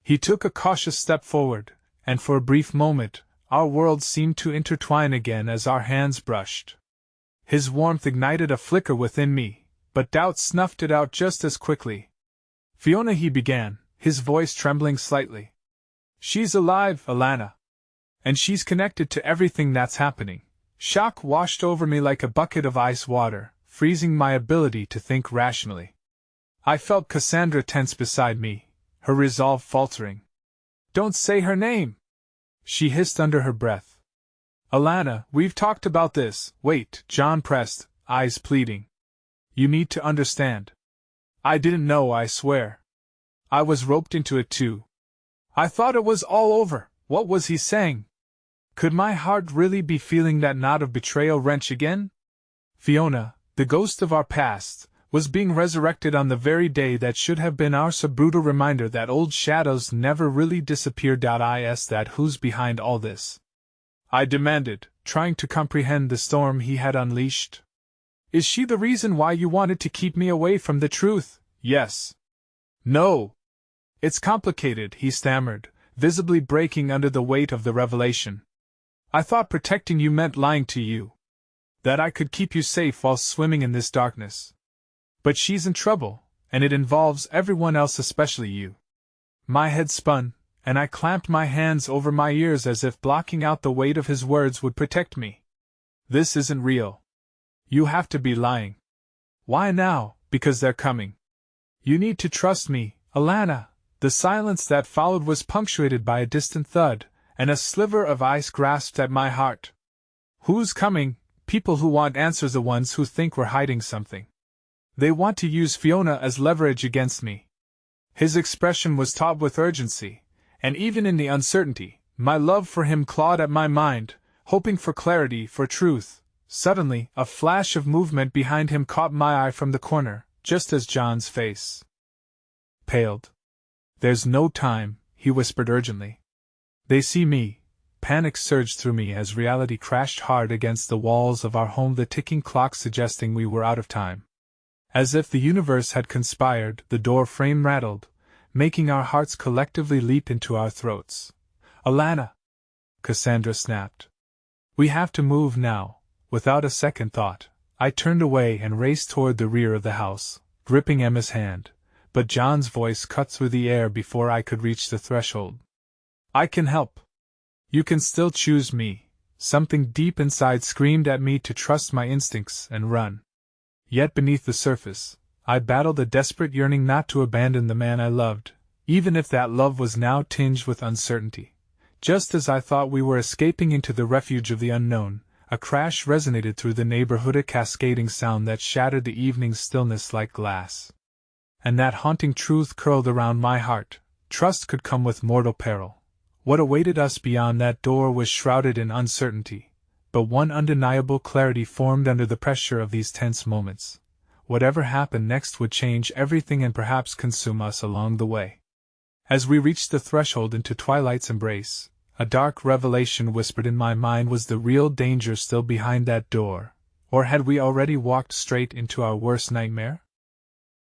He took a cautious step forward, and for a brief moment, our worlds seemed to intertwine again as our hands brushed. His warmth ignited a flicker within me, but doubt snuffed it out just as quickly. "Fiona," he began, his voice trembling slightly. "She's alive, Alana. And she's connected to everything that's happening." Shock washed over me like a bucket of ice water, freezing my ability to think rationally. I felt Cassandra tense beside me, her resolve faltering. "Don't say her name!" she hissed under her breath. "Alana, we've talked about this." "Wait," John pressed, eyes pleading. "You need to understand. I didn't know, I swear. I was roped into it too. I thought it was all over." What was he saying? Could my heart really be feeling that knot of betrayal wrench again? Fiona, the ghost of our past, was being resurrected on the very day that should have been our so brutal reminder that old shadows never really disappeared. Is that who's behind all this? I demanded, trying to comprehend the storm he had unleashed. Is she the reason why you wanted to keep me away from the truth? Yes. No. It's complicated, he stammered, visibly breaking under the weight of the revelation. I thought protecting you meant lying to you. That I could keep you safe while swimming in this darkness. But she's in trouble, and it involves everyone else, especially you. My head spun, and I clamped my hands over my ears as if blocking out the weight of his words would protect me. This isn't real. You have to be lying. Why now? Because they're coming. You need to trust me, Alana. The silence that followed was punctuated by a distant thud, and a sliver of ice grasped at my heart. Who's coming? People who want answers, the ones who think we're hiding something. They want to use Fiona as leverage against me. His expression was taut with urgency, and even in the uncertainty, my love for him clawed at my mind, hoping for clarity, for truth. Suddenly, a flash of movement behind him caught my eye from the corner, just as John's face paled. There's no time, he whispered urgently. They see me. Panic surged through me as reality crashed hard against the walls of our home, the ticking clock suggesting we were out of time. As if the universe had conspired, the door frame rattled, making our hearts collectively leap into our throats. Alana! Cassandra snapped. We have to move now. Without a second thought, I turned away and raced toward the rear of the house, gripping Emma's hand, but John's voice cut through the air before I could reach the threshold. I can help. You can still choose me. Something deep inside screamed at me to trust my instincts and run. Yet beneath the surface, I battled a desperate yearning not to abandon the man I loved, even if that love was now tinged with uncertainty. Just as I thought we were escaping into the refuge of the unknown, a crash resonated through the neighborhood, a cascading sound that shattered the evening's stillness like glass. And that haunting truth curled around my heart: trust could come with mortal peril. What awaited us beyond that door was shrouded in uncertainty, but one undeniable clarity formed under the pressure of these tense moments. Whatever happened next would change everything and perhaps consume us along the way. As we reached the threshold into twilight's embrace, a dark revelation whispered in my mind: was the real danger still behind that door, or had we already walked straight into our worst nightmare?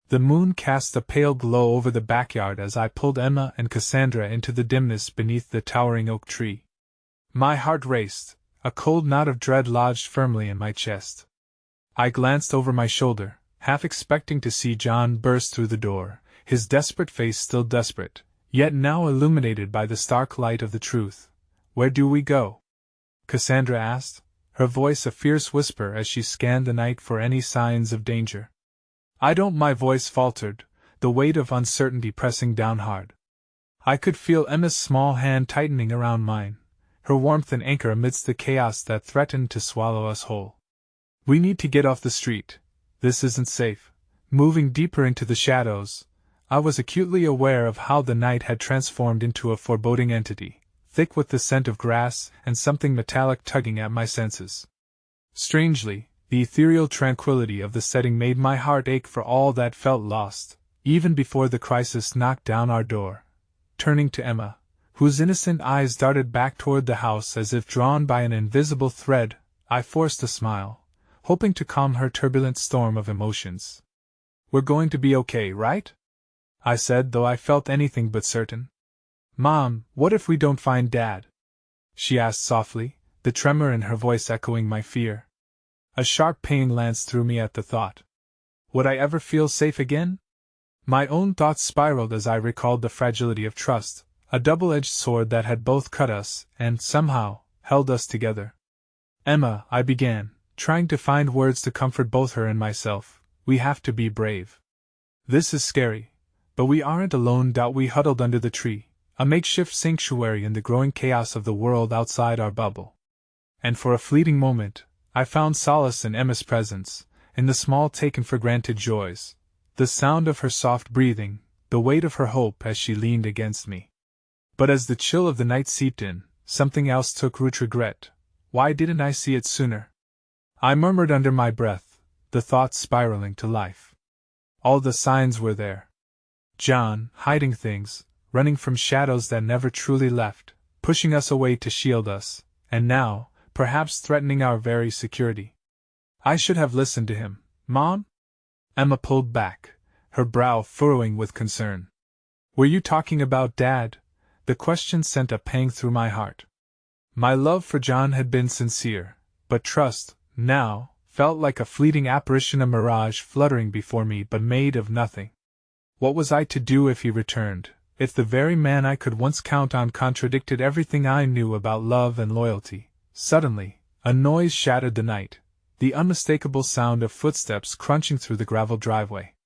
The moon cast a pale glow over the backyard as I pulled Emma and Cassandra into the dimness beneath the towering oak tree. My heart raced, a cold knot of dread lodged firmly in my chest. I glanced over my shoulder, half expecting to see John burst through the door, his desperate face still desperate, yet now illuminated by the stark light of the truth. Where do we go? Cassandra asked, her voice a fierce whisper as she scanned the night for any signs of danger. I don't, my voice faltered, the weight of uncertainty pressing down hard. I could feel Emma's small hand tightening around mine, her warmth an anchor amidst the chaos that threatened to swallow us whole. We need to get off the street. This isn't safe. Moving deeper into the shadows, I was acutely aware of how the night had transformed into a foreboding entity, thick with the scent of grass and something metallic tugging at my senses. Strangely, the ethereal tranquility of the setting made my heart ache for all that felt lost, even before the crisis knocked down our door. Turning to Emma, whose innocent eyes darted back toward the house as if drawn by an invisible thread, I forced a smile, hoping to calm her turbulent storm of emotions. "We're going to be okay, right?" I said, though I felt anything but certain. "Mom, what if we don't find Dad?" she asked softly, the tremor in her voice echoing my fear. A sharp pain lanced through me at the thought. Would I ever feel safe again? My own thoughts spiraled as I recalled the fragility of trust, a double-edged sword that had both cut us and, somehow, held us together. "Emma," I began, trying to find words to comfort both her and myself, "we have to be brave. This is scary, but we aren't alone." We huddled under the tree, a makeshift sanctuary in the growing chaos of the world outside our bubble. And for a fleeting moment, I found solace in Emma's presence, in the small taken-for-granted joys, the sound of her soft breathing, the weight of her hope as she leaned against me. But as the chill of the night seeped in, something else took root: regret. Why didn't I see it sooner? I murmured under my breath, the thoughts spiraling to life. All the signs were there. John, hiding things, running from shadows that never truly left, pushing us away to shield us, and now, perhaps threatening our very security. I should have listened to him, Mom? Emma pulled back, her brow furrowing with concern. Were you talking about Dad? The question sent a pang through my heart. My love for John had been sincere, but trust, now, felt like a fleeting apparition, a mirage fluttering before me but made of nothing. What was I to do if he returned, if the very man I could once count on contradicted everything I knew about love and loyalty? Suddenly, a noise shattered the night, the unmistakable sound of footsteps crunching through the gravel driveway.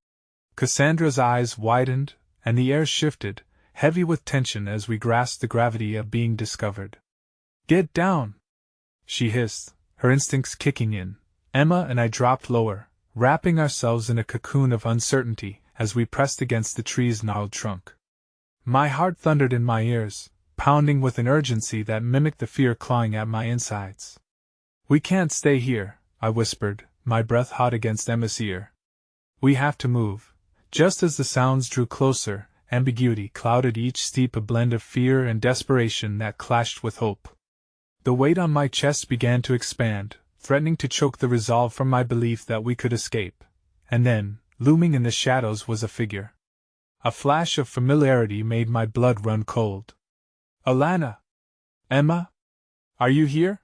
Cassandra's eyes widened, and the air shifted, heavy with tension as we grasped the gravity of being discovered. "Get down!" she hissed, her instincts kicking in. Emma and I dropped lower, wrapping ourselves in a cocoon of uncertainty as we pressed against the tree's gnarled trunk. My heart thundered in my ears, pounding with an urgency that mimicked the fear clawing at my insides. "We can't stay here," I whispered, my breath hot against Emma's ear. "We have to move." Just as the sounds drew closer, ambiguity clouded each step, a blend of fear and desperation that clashed with hope. The weight on my chest began to expand, threatening to choke the resolve from my belief that we could escape. And then, looming in the shadows, was a figure. A flash of familiarity made my blood run cold. "Alana! Emma! Are you here?"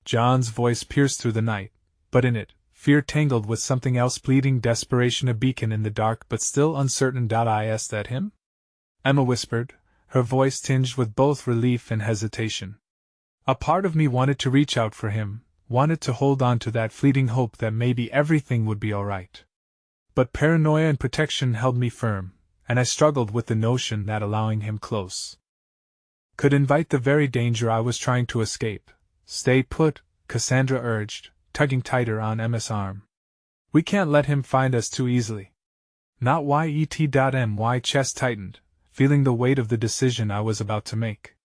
John's voice pierced through the night, but in it, fear tangled with something else, pleading desperation, a beacon in the dark but still uncertain. "Is that him?" Emma whispered, her voice tinged with both relief and hesitation. A part of me wanted to reach out for him, wanted to hold on to that fleeting hope that maybe everything would be all right. But paranoia and protection held me firm, and I struggled with the notion that allowing him close could invite the very danger I was trying to escape. "Stay put," Cassandra urged, tugging tighter on Emma's arm. "We can't let him find us too easily." "Not yet." My chest tightened, feeling the weight of the decision I was about to make.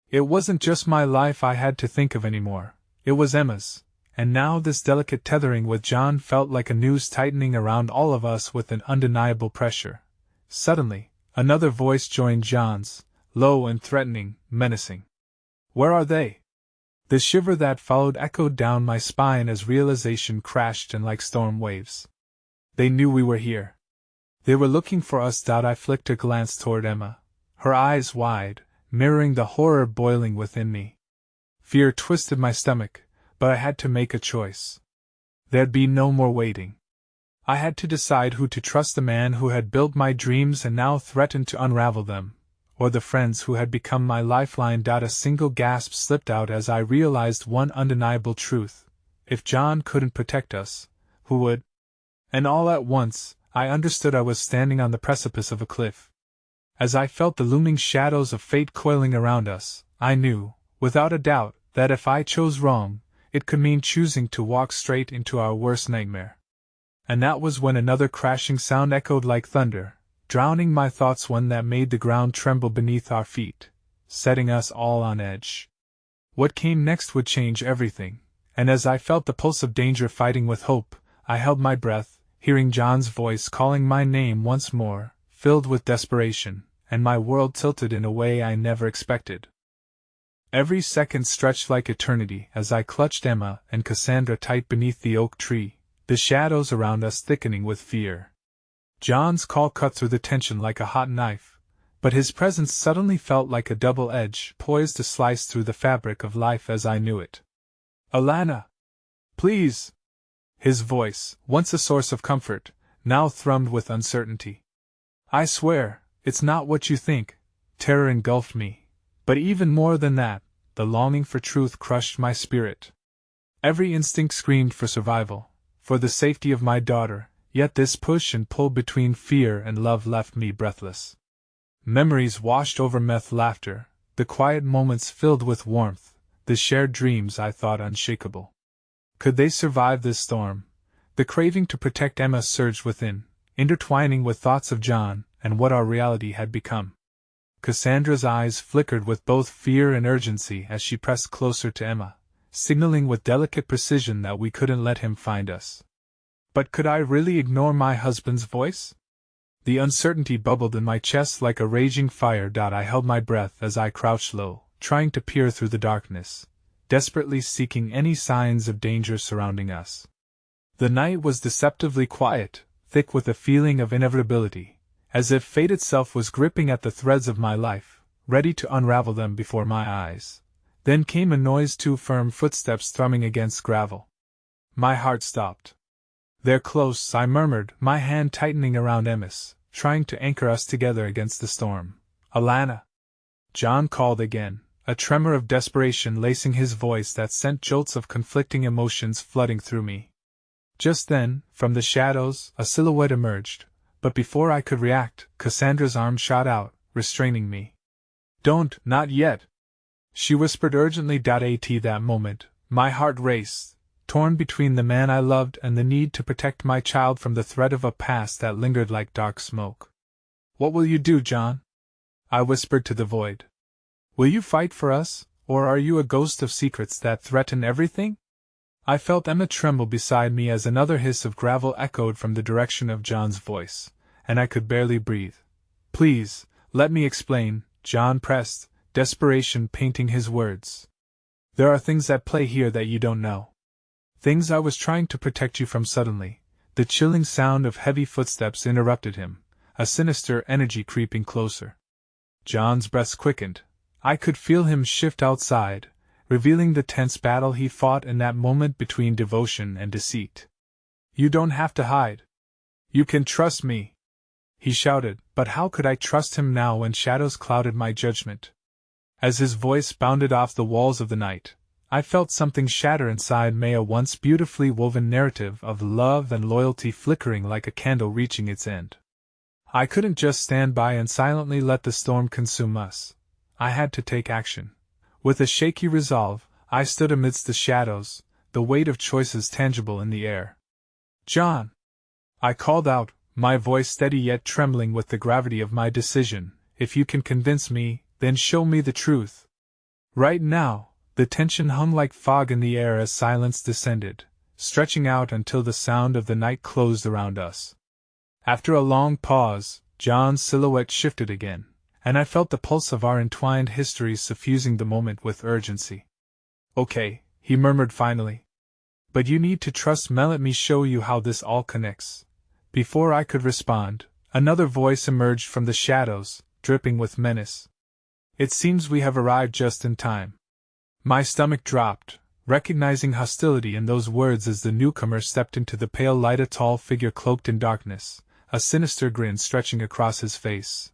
It wasn't just my life I had to think of anymore, it was Emma's, and now this delicate tethering with John felt like a noose tightening around all of us with an undeniable pressure. Suddenly, another voice joined John's, low and threatening, menacing. "Where are they?" The shiver that followed echoed down my spine as realization crashed in like storm waves. They knew we were here. They were looking for us. I flicked a glance toward Emma, her eyes wide, mirroring the horror boiling within me. Fear twisted my stomach, but I had to make a choice. There'd be no more waiting. I had to decide who to trust: the man who had built my dreams and now threatened to unravel them, or the friends who had become my lifeline. A single gasp slipped out as I realized one undeniable truth: if John couldn't protect us, who would? And all at once, I understood I was standing on the precipice of a cliff. As I felt the looming shadows of fate coiling around us, I knew, without a doubt, that if I chose wrong, it could mean choosing to walk straight into our worst nightmare. And that was when another crashing sound echoed like thunder, drowning my thoughts, one that made the ground tremble beneath our feet, setting us all on edge. What came next would change everything, and as I felt the pulse of danger fighting with hope, I held my breath, hearing John's voice calling my name once more, filled with desperation, and my world tilted in a way I never expected. Every second stretched like eternity as I clutched Emma and Cassandra tight beneath the oak tree, the shadows around us thickening with fear. John's call cut through the tension like a hot knife, but his presence suddenly felt like a double edge poised to slice through the fabric of life as I knew it. "Alana! Please!" His voice, once a source of comfort, now thrummed with uncertainty. "I swear, it's not what you think." Terror engulfed me, but even more than that, the longing for truth crushed my spirit. Every instinct screamed for survival, for the safety of my daughter, yet this push and pull between fear and love left me breathless. Memories washed over Meth laughter, the quiet moments filled with warmth, the shared dreams I thought unshakable. Could they survive this storm? The craving to protect Emma surged within, intertwining with thoughts of John and what our reality had become. Cassandra's eyes flickered with both fear and urgency as she pressed closer to Emma, signaling with delicate precision that we couldn't let him find us. But could I really ignore my husband's voice? The uncertainty bubbled in my chest like a raging fire. I held my breath as I crouched low, trying to peer through the darkness, desperately seeking any signs of danger surrounding us. The night was deceptively quiet, thick with a feeling of inevitability, as if fate itself was gripping at the threads of my life, ready to unravel them before my eyes. Then came a noise, two firm footsteps thrumming against gravel. My heart stopped. "They're close," I murmured, my hand tightening around Emma's, trying to anchor us together against the storm. "Alana!" John called again, a tremor of desperation lacing his voice that sent jolts of conflicting emotions flooding through me. Just then, from the shadows, a silhouette emerged, but before I could react, Cassandra's arm shot out, restraining me. "Don't, not yet!" she whispered urgently. At that moment, my heart raced, torn between the man I loved and the need to protect my child from the threat of a past that lingered like dark smoke. "What will you do, John?" I whispered to the void. "Will you fight for us, or are you a ghost of secrets that threaten everything?" I felt Emma tremble beside me as another hiss of gravel echoed from the direction of John's voice, and I could barely breathe. "Please, let me explain," John pressed, desperation painting his words. "There are things at play here that you don't know. Things I was trying to protect you from." Suddenly, the chilling sound of heavy footsteps interrupted him, a sinister energy creeping closer. John's breath quickened. I could feel him shift outside, revealing the tense battle he fought in that moment between devotion and deceit. "You don't have to hide. You can trust me," he shouted, but how could I trust him now when shadows clouded my judgment? As his voice bounded off the walls of the night, I felt something shatter inside me, a once beautifully woven narrative of love and loyalty flickering like a candle reaching its end. I couldn't just stand by and silently let the storm consume us. I had to take action. With a shaky resolve, I stood amidst the shadows, the weight of choices tangible in the air. "John!" I called out, my voice steady yet trembling with the gravity of my decision. "If you can convince me, then show me the truth." Right now, the tension hung like fog in the air as silence descended, stretching out until the sound of the night closed around us. After a long pause, John's silhouette shifted again, and I felt the pulse of our entwined histories suffusing the moment with urgency. "Okay," he murmured finally. "But you need to trust me. Let me show you how this all connects." Before I could respond, another voice emerged from the shadows, dripping with menace. "It seems we have arrived just in time." My stomach dropped, recognizing hostility in those words as the newcomer stepped into the pale light, a tall figure cloaked in darkness, a sinister grin stretching across his face.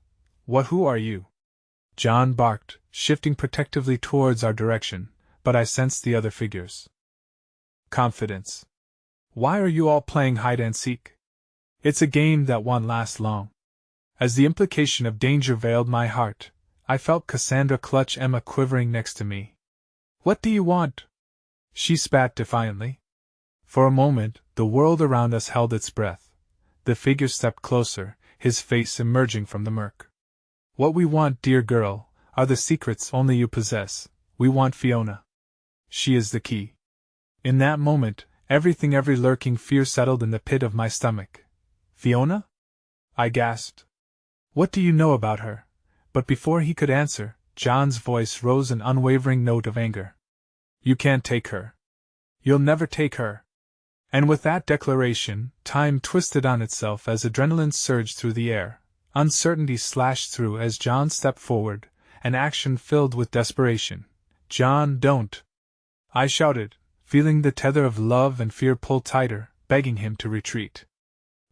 Who are you?" John barked, shifting protectively towards our direction, but I sensed the other figure's confidence. "Why are you all playing hide-and-seek? It's a game that won't last long." As the implication of danger veiled my heart, I felt Cassandra clutch Emma, quivering next to me. "What do you want?" she spat defiantly. For a moment, the world around us held its breath. The figure stepped closer, his face emerging from the murk. What we want, dear girl, are the secrets only you possess. We want Fiona. She is the key. In that moment, every lurking fear settled in the pit of my stomach. Fiona? I gasped. What do you know about her? But before he could answer, John's voice rose an unwavering note of anger. You can't take her. You'll never take her. And with that declaration, time twisted on itself as adrenaline surged through the air. Uncertainty slashed through as John stepped forward, an action filled with desperation. John, don't! I shouted, feeling the tether of love and fear pull tighter, begging him to retreat.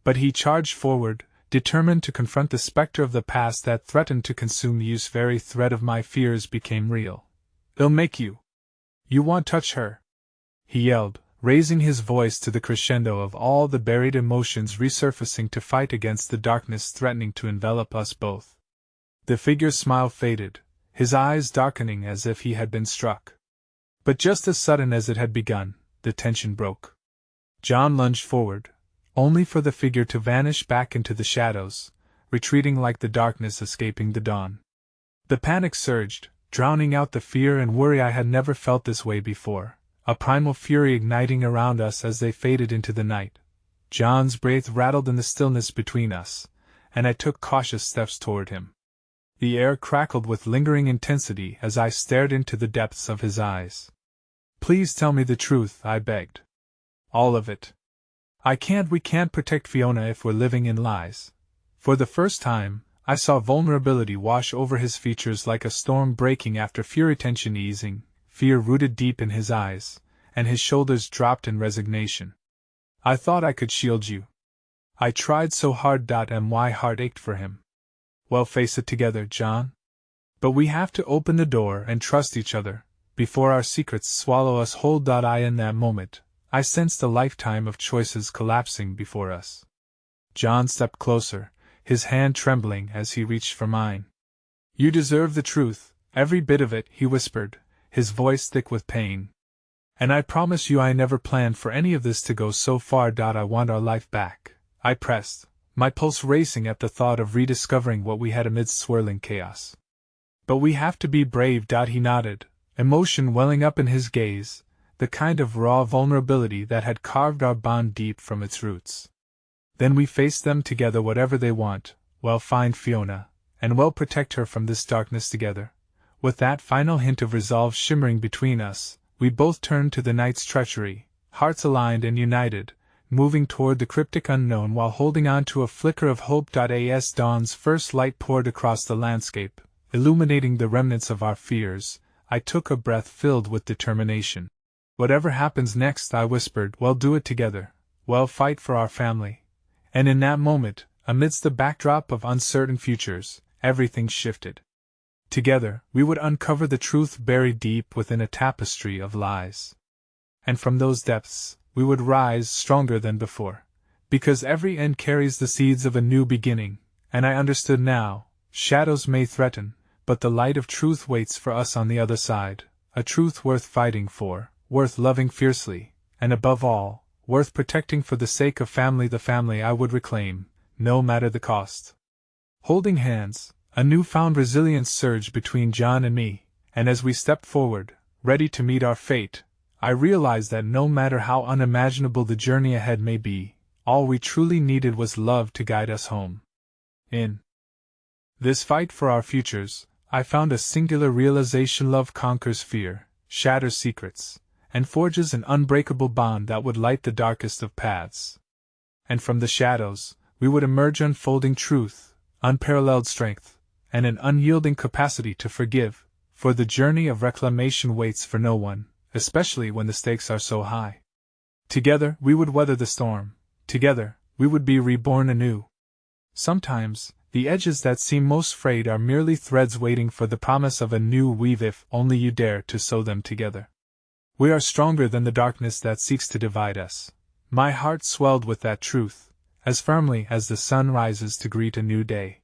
But he charged forward, determined to confront the specter of the past that threatened to consume me. The very threat of my fears became real. It'll make you. You won't touch her, he yelled, raising his voice to the crescendo of all the buried emotions resurfacing to fight against the darkness threatening to envelop us both. The figure's smile faded, his eyes darkening as if he had been struck. But just as sudden as it had begun, the tension broke. John lunged forward, only for the figure to vanish back into the shadows, retreating like the darkness escaping the dawn. The panic surged, drowning out the fear and worry. I had never felt this way before, a primal fury igniting around us as they faded into the night. John's breath rattled in the stillness between us, and I took cautious steps toward him. The air crackled with lingering intensity as I stared into the depths of his eyes. Please tell me the truth, I begged. All of it. We can't protect Fiona if we're living in lies. For the first time, I saw vulnerability wash over his features like a storm breaking after fury, tension easing, fear rooted deep in his eyes, and his shoulders dropped in resignation. I thought I could shield you. I tried so hard. My heart ached for him. Well, face it together, John. But we have to open the door and trust each other, before our secrets swallow us whole. In that moment, I sensed a lifetime of choices collapsing before us. John stepped closer, his hand trembling as he reached for mine. You deserve the truth, every bit of it, he whispered, his voice thick with pain. And I promise you I never planned for any of this to go so far. I want our life back, I pressed, my pulse racing at the thought of rediscovering what we had amidst swirling chaos. But we have to be brave. He nodded, emotion welling up in his gaze, the kind of raw vulnerability that had carved our bond deep from its roots. Then we face them together, whatever they want. We'll find Fiona, and we'll protect her from this darkness together. With that final hint of resolve shimmering between us, we both turned to the night's treachery, hearts aligned and united, moving toward the cryptic unknown while holding on to a flicker of hope. As dawn's first light poured across the landscape, illuminating the remnants of our fears, I took a breath filled with determination. Whatever happens next, I whispered, we'll do it together. We'll fight for our family. And in that moment, amidst the backdrop of uncertain futures, everything shifted. Together, we would uncover the truth buried deep within a tapestry of lies. And from those depths, we would rise stronger than before. Because every end carries the seeds of a new beginning, and I understood now, shadows may threaten, but the light of truth waits for us on the other side, a truth worth fighting for, worth loving fiercely, and above all, worth protecting for the sake of family, the family I would reclaim, no matter the cost. Holding hands, a newfound resilience surged between John and me, and as we stepped forward, ready to meet our fate, I realized that no matter how unimaginable the journey ahead may be, all we truly needed was love to guide us home. In this fight for our futures, I found a singular realization: love conquers fear, shatters secrets, and forges an unbreakable bond that would light the darkest of paths. And from the shadows, we would emerge unfolding truth, unparalleled strength, and an unyielding capacity to forgive, for the journey of reclamation waits for no one, especially when the stakes are so high. Together, we would weather the storm. Together, we would be reborn anew. Sometimes, the edges that seem most frayed are merely threads waiting for the promise of a new weave if only you dare to sew them together. We are stronger than the darkness that seeks to divide us. My heart swelled with that truth, as firmly as the sun rises to greet a new day.